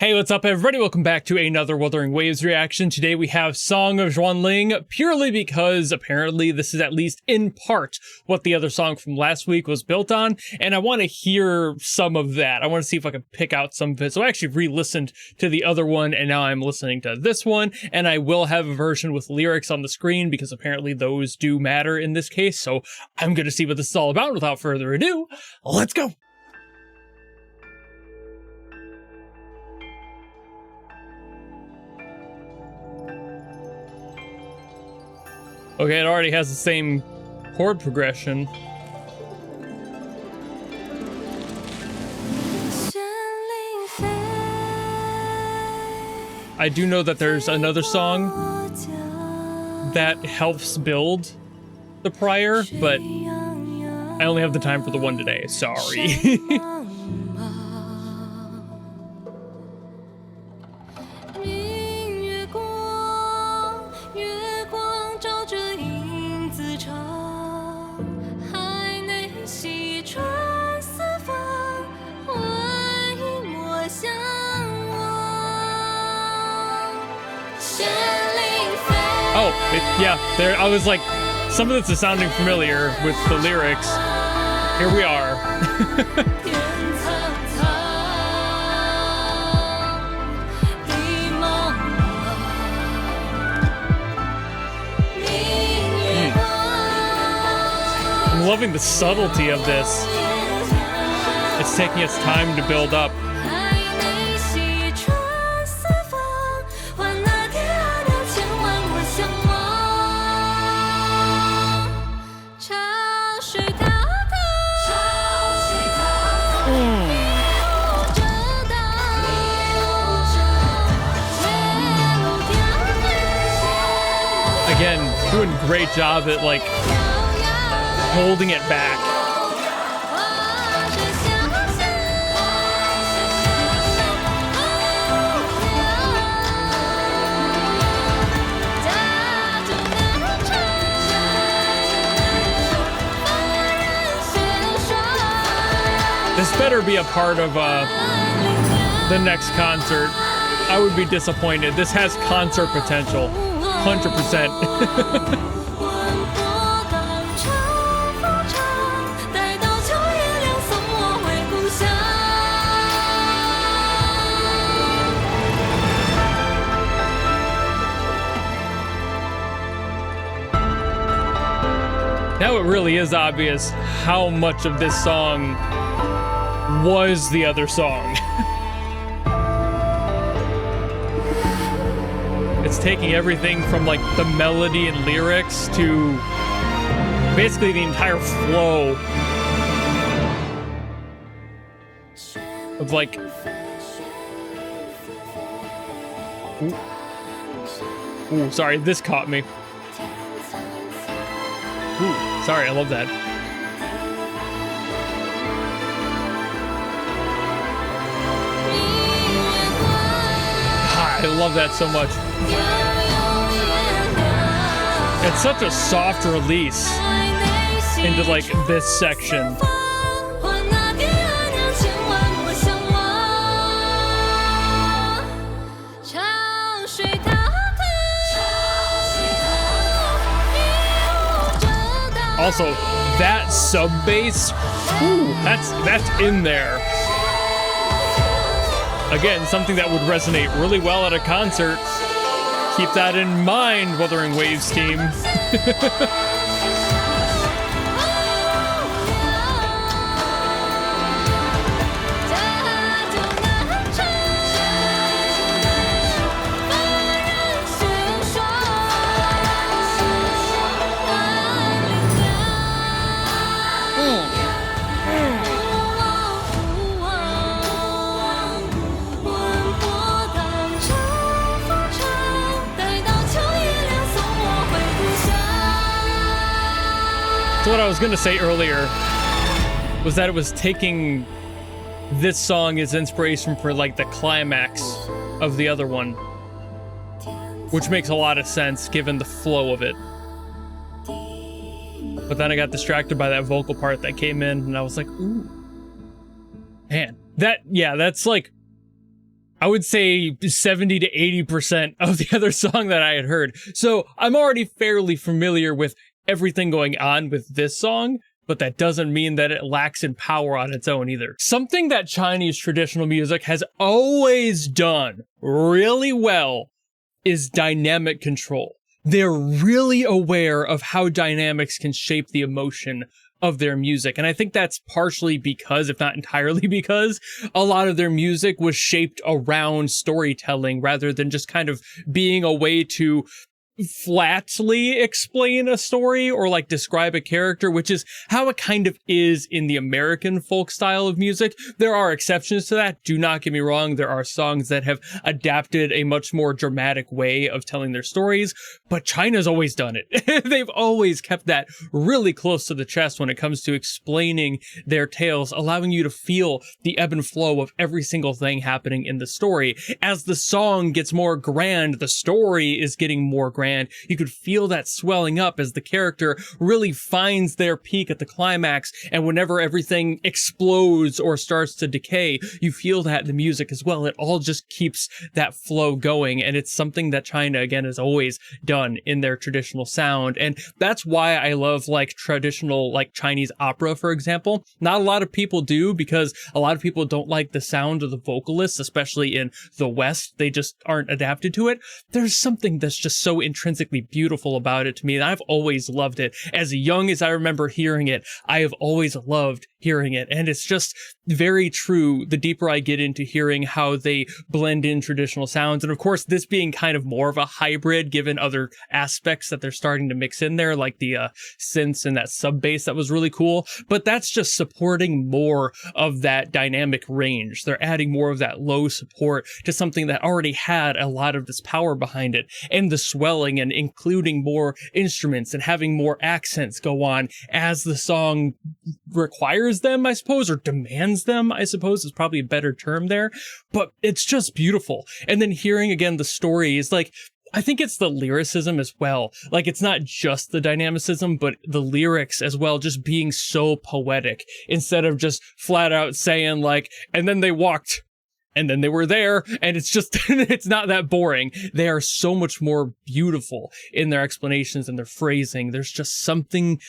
Hey, what's up everybody? Welcome back to another Wuthering Waves reaction. Today we have Song of Xuanling, purely because apparently this is at least in part what the other song from last week was built on, and I want to hear some of that. I want to see if I can pick out some of it. So I actually re-listened to the other one, and now I'm listening to this one, and I will have a version with lyrics on the screen because apparently those do matter in this case, so I'm going to see what this is all about. Without further ado, let's go! Okay, it already has the same chord progression. I do know that there's another song that helps build the prior, but I only have the time for the one today. Sorry. Oh, yeah, there, I was like, some of this is sounding familiar with the lyrics. Here we are. I'm loving the subtlety of this. It's taking its time to build up. Again, doing a great job at like holding it back. This better be a part of the next concert. I would be disappointed. This has concert potential. 100%. Now it really is obvious how much of this song was the other song. It's taking everything from like the melody and lyrics to basically the entire flow of like ooh, sorry, this caught me. Ooh, sorry, I love that. I love that so much. It's such a soft release into like this section. Also, that sub bass, ooh, that's in there. Again, something that would resonate really well at a concert. Keep that in mind, Wuthering Waves team. So what I was going to say earlier was that it was taking this song as inspiration for like the climax of the other one, which makes a lot of sense given the flow of it. But then I got distracted by that vocal part that came in, and I was like, ooh. Man, that, yeah, that's like I would say 70 to 80% of the other song that I had heard. So I'm already fairly familiar with everything going on with this song, but that doesn't mean that it lacks in power on its own either. Something that Chinese traditional music has always done really well is dynamic control. They're really aware of how dynamics can shape the emotion of their music. And I think that's partially because, if not entirely because, a lot of their music was shaped around storytelling rather than just kind of being a way to flatly explain a story or like describe a character, which is how it kind of is in the American folk style of music. There are exceptions to that. Do not get me wrong. There are songs that have adapted a much more dramatic way of telling their stories, but China's always done it. They've always kept that really close to the chest when it comes to explaining their tales, allowing you to feel the ebb and flow of every single thing happening in the story. As the song gets more grand, the story is getting more grand. You could feel that swelling up as the character really finds their peak at the climax, and whenever everything explodes or starts to decay, you feel that in the music as well. It all just keeps that flow going, and it's something that China, again, has always done in their traditional sound, and that's why I love, like, traditional, like, Chinese opera, for example. Not a lot of people do, because a lot of people don't like the sound of the vocalists, especially in the West. They just aren't adapted to it. There's something that's just so intrinsically beautiful about it to me, and I've always loved it. As young as I remember hearing it, I have always loved hearing it, and it's just very true the deeper I get into hearing how they blend in traditional sounds. And of course, this being kind of more of a hybrid, given other aspects that they're starting to mix in there, like the synths and that sub bass that was really cool, but that's just supporting more of that dynamic range. They're adding more of that low support to something that already had a lot of this power behind it, and the swelling and including more instruments and having more accents go on as the song requires them, I suppose, or demands them, I suppose is probably a better term there. But it's just beautiful. And then hearing again the story is like, I think it's the lyricism as well. Like, it's not just the dynamicism, but the lyrics as well, just being so poetic instead of just flat out saying like, and then they walked and then they were there, and it's just, it's not that boring. They are so much more beautiful in their explanations and their phrasing. There's something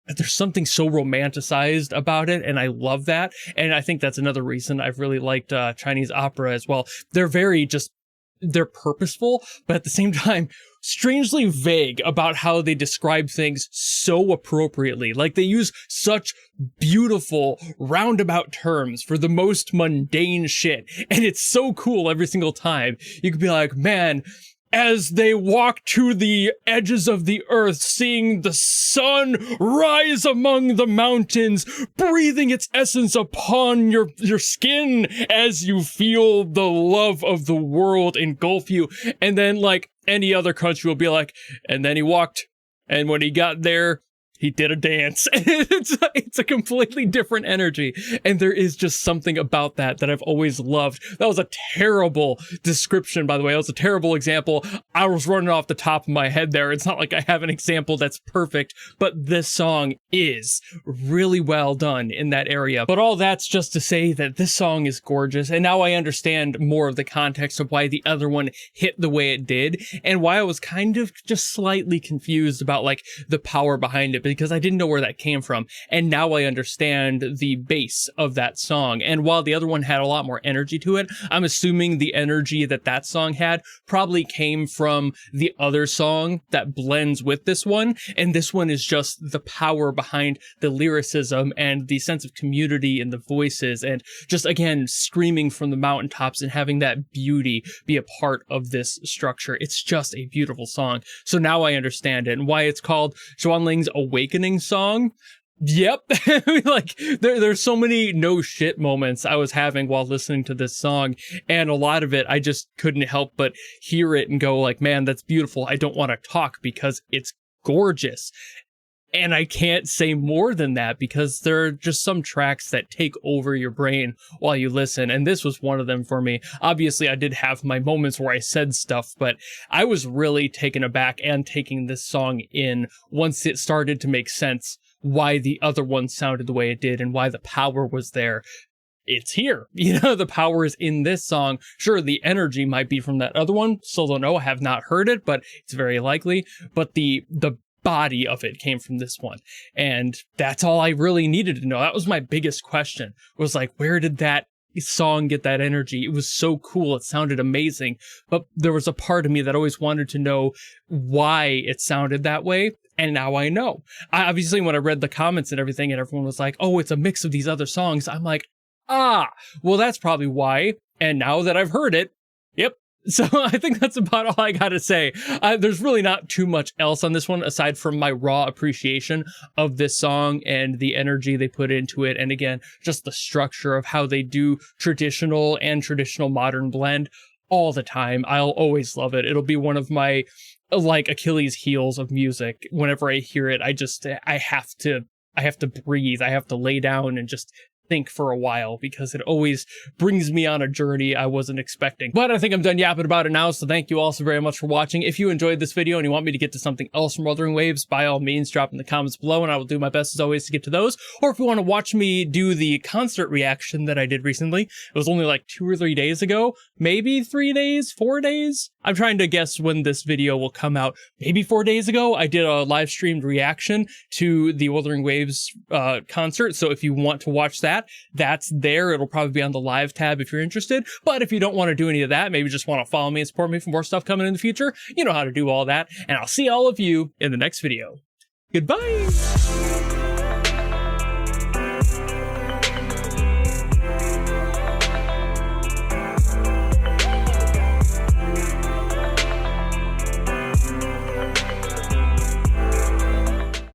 so romanticized about it, and I love that. And I think that's another reason I've really liked Chinese opera as well. They're purposeful, but at the same time, strangely vague about how they describe things so appropriately. Like, they use such beautiful roundabout terms for the most mundane shit, and it's so cool every single time. You could be like, man, as they walk to the edges of the earth, seeing the sun rise among the mountains, breathing its essence upon your skin as you feel the love of the world engulf you. And then, like any other country will be like, and then he walked, and when he got there, he did a dance. It's a completely different energy. And there is just something about that I've always loved. That was a terrible description, by the way. That was a terrible example. I was running off the top of my head there. It's not like I have an example that's perfect, but this song is really well done in that area. But all that's just to say that this song is gorgeous. And now I understand more of the context of why the other one hit the way it did, and why I was kind of just slightly confused about like the power behind it, because I didn't know where that came from. And now I understand the base of that song. And while the other one had a lot more energy to it, I'm assuming the energy that song had probably came from the other song that blends with this one. And this one is just the power behind the lyricism and the sense of community in the voices, and just, again, screaming from the mountaintops and having that beauty be a part of this structure. It's just a beautiful song. So now I understand it, and why it's called Xuanling's Awakening song. Yep. Like, there's so many no shit moments I was having while listening to this song, and a lot of it I just couldn't help but hear it and go like, man, that's beautiful. I don't want to talk because it's gorgeous. And I can't say more than that, because there are just some tracks that take over your brain while you listen, and this was one of them for me. Obviously, I did have my moments where I said stuff, but I was really taken aback and taking this song in once it started to make sense why the other one sounded the way it did and why the power was there. it's here. You know, the power is in this song. Sure, the energy might be from that other one. Still don't know. I have not heard it, but it's very likely. But the body of it came from this one. And that's all I really needed to know. That was my biggest question, was like, where did that song get that energy? It was so cool. It sounded amazing. But there was a part of me that always wanted to know why it sounded that way. And now I know. Obviously, when I read the comments and everything, and everyone was like, oh, it's a mix of these other songs, I'm like, well, that's probably why. And now that I've heard it, yep. So I think that's about all I gotta say. There's really not too much else on this one aside from my raw appreciation of this song and the energy they put into it. And again, just the structure of how they do traditional and traditional modern blend all the time. I'll always love it. It'll be one of my like Achilles heels of music. Whenever I hear it, I have to breathe. I have to lay down and just think for a while, because it always brings me on a journey I wasn't expecting. But I think I'm done yapping about it now, so thank you all so very much for watching. If you enjoyed this video and you want me to get to something else from Wuthering Waves, by all means drop in the comments below and I will do my best as always to get to those. Or if you want to watch me do the concert reaction that I did recently, it was only like 2 or 3 days ago, maybe 3 days, 4 days. I'm trying to guess when this video will come out. Maybe 4 days ago, I did a live streamed reaction to the Wuthering Waves concert. So if you want to watch that, that's there. It'll probably be on the live tab if you're interested. But if you don't want to do any of that, maybe just want to follow me and support me for more stuff coming in the future, you know how to do all that. And I'll see all of you in the next video. Goodbye.